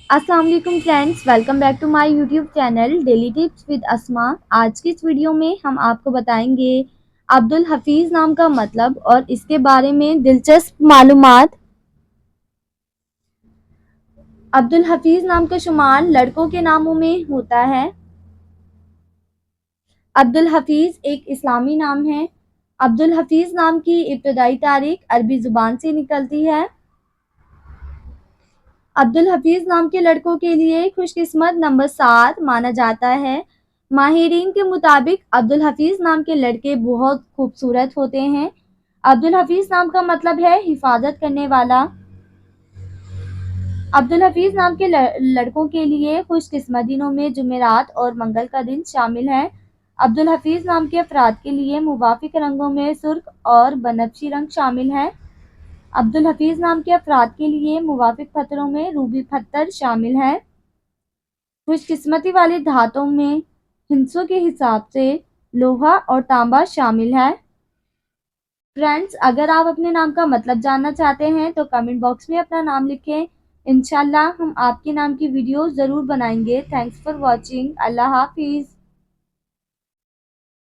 अस्सलाम वालेकुम friends, welcome back to my YouTube channel daily tips with Asma. आज की इस वीडियो में हम आपको बताएंगे अब्दुल हफीज़ नाम का मतलब और इसके बारे में दिलचस्प मालूमात। अब्दुल हफीज़ नाम का शुमार लड़कों के नामों में होता है। अब्दुल हफीज़ एक इस्लामी नाम है। अब्दुल हफीज़ नाम की इब्तदाई तारीख अरबी ज़ुबान से निकलती है। अब्दुल हफीज़ नाम के लड़कों के लिए खुशकिस्मत नंबर 7 माना जाता है। माहिरीन के मुताबिक अब्दुल हफीज़ नाम के लड़के बहुत खूबसूरत होते हैं। अब्दुल हफीज़ नाम का मतलब है हिफाजत करने वाला। अब्दुल हफीज़ नाम के लड़कों के लिए खुशकिस्मत दिनों में जुमेरात और मंगल का दिन शामिल है। अब्दुल हफीज़ नाम के अफराद के लिए मुवाफिक रंगों में सुर्ख और बनफशी रंग शामिल है। अब्दुल हफीज़ नाम के अफराद के लिए मुवाफिक पत्थरों में रूबी पत्थर शामिल है। खुशकिस्मती वाली धातुओं में हिस्सों के हिसाब से लोहा और तांबा शामिल है। फ्रेंड्स, अगर आप अपने नाम का मतलब जानना चाहते हैं तो कमेंट बॉक्स में अपना नाम लिखें। इंशाल्लाह हम आपके नाम की वीडियो ज़रूर बनाएंगे। Thanks for watching. अल्लाह हाफिज़।